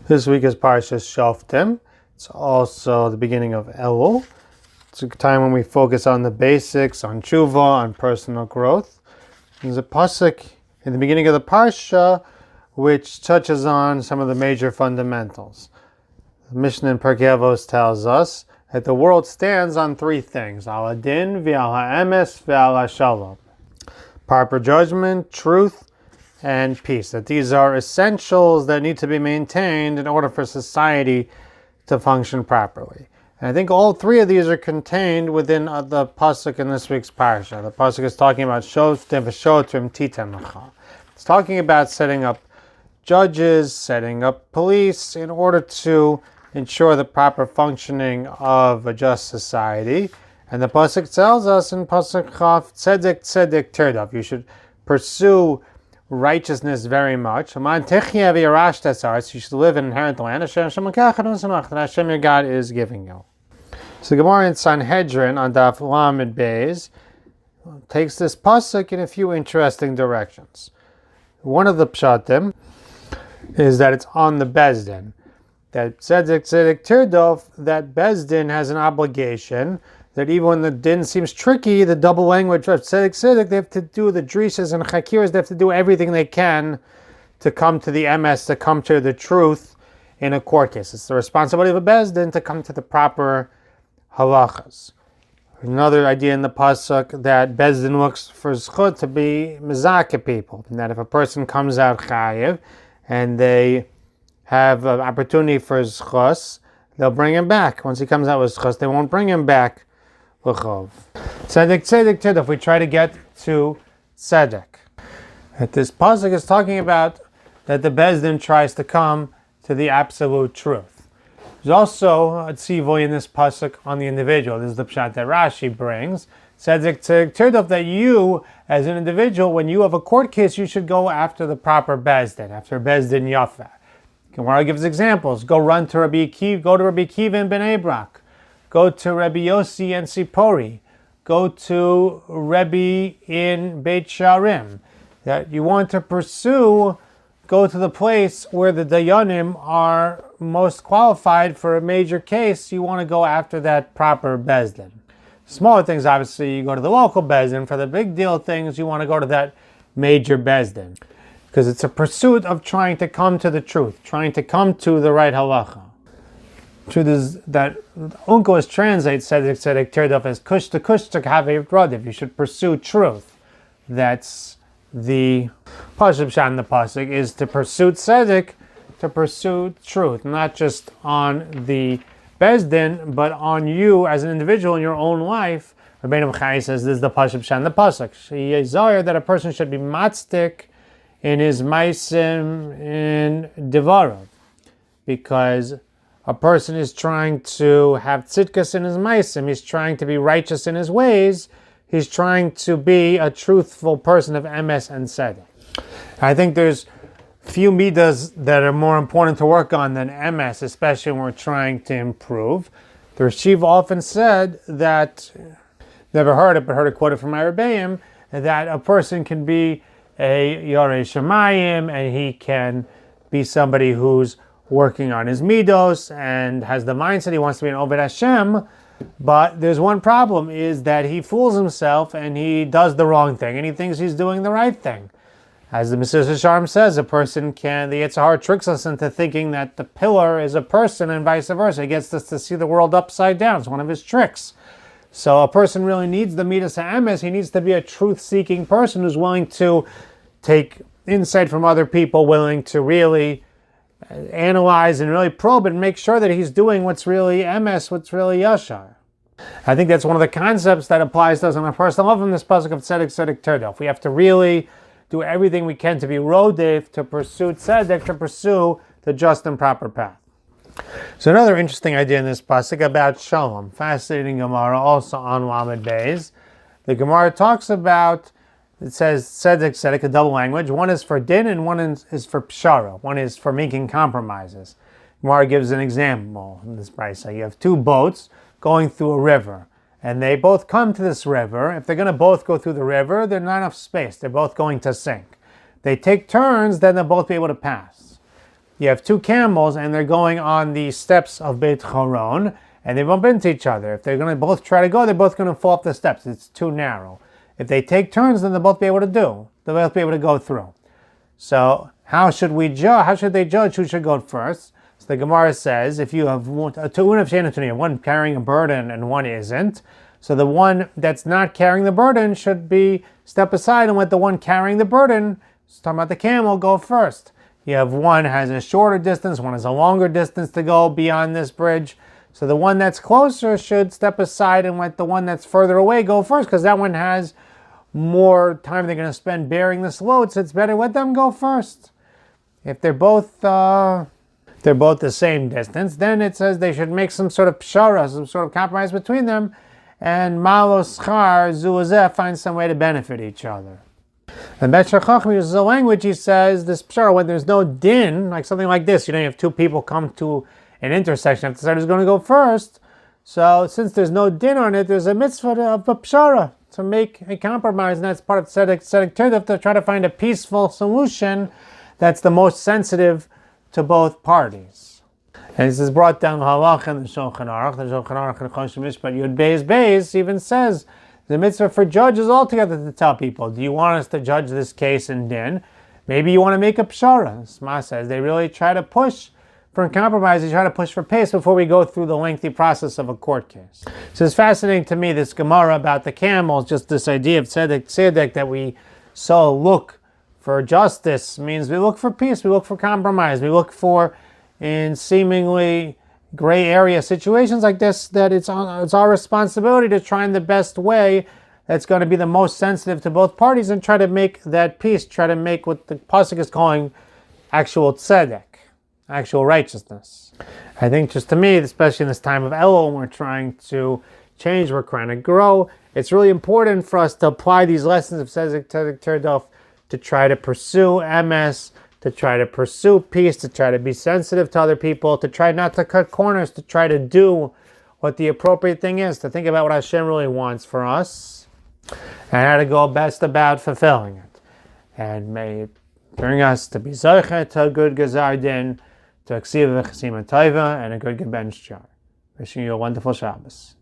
This week is Parsha Shoftim. It's also the beginning of Elul. It's a time when we focus on the basics, on Tshuva, on personal growth. There's a pasuk in the beginning of the Parsha which touches on some of the major fundamentals. The Mishna in Pirkei Avos tells us that the world stands on three things: al hadin, v'al ha'emes, v'al ha'shalom. Proper judgment, truth, and peace. That these are essentials that need to be maintained in order for society to function properly. And I think all three of these are contained within the pasuk in this week's parsha. The pasuk is talking about Shoftim v'Shoftim titem lecha. It's talking about setting up judges, setting up police in order to ensure the proper functioning of a just society. And the pasuk tells us in pasuk chaf, tzedek tzedek tirdav. You should pursue righteousness very much. You should live in inherent land that Hashem your God is giving you. So Gemara in Sanhedrin on Daf Lamed Beis takes this pasuk in a few interesting directions. One of the pshatim is that it's on the Bezdin. That tzedek tzedek tirdof, that Bezdin has an obligation that even when the din seems tricky, the double language of tzedek tzedek, they have to do the drishas and chakiras, they have to do everything they can to come to the emes, to come to the truth in a court case. It's the responsibility of a bezdin to come to the proper halachas. Another idea in the pasuk that bezdin looks for zchut to be mezakeh people, and that if a person comes out chayiv and they have an opportunity for zchus, they'll bring him back. Once he comes out with zchus, they won't bring him back. Tzedek tzedek tirdof. We try to get to tzedek. That this pasuk is talking about that the bezdin tries to come to the absolute truth. There's also a tzivui in this pasuk on the individual. This is the pshat that Rashi brings. Tzedek tzedek tirdof, that you, as an individual, when you have a court case, you should go after the proper bezdin, after bezdin yafeh. Gemara gives examples. Go run to Rabbi Akiva, go to Rabbi Akiva in Bnei Brak. Go to Rabbi Yossi and Sipori. Go to Rabbi in Beit Sharim. That you want to pursue, go to the place where the dayanim are most qualified for a major case. You want to go after that proper bezdin. Smaller things, obviously, you go to the local bezdin. For the big deal things, you want to go to that major bezdin. Because it's a pursuit of trying to come to the truth, trying to come to the right halacha. Truth is that Unkos translates tzedek tzedek tirdof as kush to kaveh radiv. You should pursue truth. That's the pasuk in the pasuk, is to pursue tzedek, to pursue truth, not just on the bezdin, but on you as an individual in your own life. Rabbeinu Chai says this is the pasuk in the pasuk. Sheyizayir, that a person should be matzdik in his maisim in devarov, because a person is trying to have tzidkas in his maisim. He's trying to be righteous in his ways. He's trying to be a truthful person of emes and tzedek. I think there's few midas that are more important to work on than emes, especially when we're trying to improve. The Rishiv often said that, never heard it, but heard it quoted from my Rebbeim, that a person can be a Yorei Shemayim and he can be somebody who's working on his midos and has the mindset he wants to be an Oved Hashem, but there's one problem, is that he fools himself and he does the wrong thing and he thinks he's doing the right thing. As the Mesilas Yesharim says, a person can, the Yetzer Hara tricks us into thinking that the pillar is a person and vice versa. He gets us to see the world upside down. It's one of his tricks. So a person really needs the midas ha'emes. He needs to be a truth-seeking person who's willing to take insight from other people, willing to really analyze and really probe and make sure that he's doing what's really emes, what's really yashar. I think that's one of the concepts that applies to us on a personal level in this pasuk of tzedek tzedek tirdof. We have to really do everything we can to be rodef, to pursue tzedek, to pursue the just and proper path. So another interesting idea in this pasuk about shalom, fascinating Gemara also on Lamed Beis. The Gemara talks about, it says tzedek tzedek, a double language. One is for din and one is for pshara. One is for making compromises. Gemara gives an example in this parsha. You have two boats going through a river, and they both come to this river. If they're going to both go through the river, there's not enough space. They're both going to sink. They take turns, then they'll both be able to pass. you have two camels and they're going on the steps of Beit Choron, and they bump into each other. If they're going to both try to go, they're both going to fall off the steps. It's too narrow. If they take turns, then they'll both be able to do. They'll both be able to go through. So how should we judge? How should they judge who should go first? So the Gemara says, if you have one carrying a burden and one isn't, so the one that's not carrying the burden should be step aside and let the one carrying the burden, talking about the camel, go first. You have one has a shorter distance, one has a longer distance to go beyond this bridge. So the one that's closer should step aside and let the one that's further away go first, because that one has more time they're going to spend bearing this load, so it's better let them go first. If they're both the same distance, then it says they should make some sort of pshara, some sort of compromise between them, and malos char zuazeh, find some way to benefit each other. And Bet Shachachim uses a language, he says, this pshara, when there's no din, like something like this, you have two people come to an intersection, if the side is going to go first, so since there's no din on it, there's a mitzvah of a pshara, to make a compromise, and that's part of tzedek tirdof, to try to find a peaceful solution that's the most sensitive to both parties. And this is brought down halach in the Shulchan Aruch. The Shulchan Aruch in Choshen Mishpat Yud Beis even says the mitzvah for judges altogether to tell people, do you want us to judge this case in din? Maybe you want to make a pshara. Sma says they really try to push for compromise, they try to push for pace before we go through the lengthy process of a court case. So it's fascinating to me, this Gemara about the camels, just this idea of tzedek that we so look for justice, means we look for peace, we look for compromise, we look for, in seemingly gray area situations like this, that it's our responsibility to try in the best way that's going to be the most sensitive to both parties and try to make that peace, try to make what the pasuk is calling actual tzedek, actual righteousness. I think just to me, especially in this time of Elul, when we're trying to change, we're trying to grow, it's really important for us to apply these lessons of tzedek tirdof, to try to pursue MS, to try to pursue peace, to try to be sensitive to other people, to try not to cut corners, to try to do what the appropriate thing is, to think about what Hashem really wants for us, and how to go best about fulfilling it. And may it bring us to be zocheh to a good gezar din, to a Ksivah, Vchasimah, Tovah, and a good gebench jar. Wishing you a wonderful Shabbos.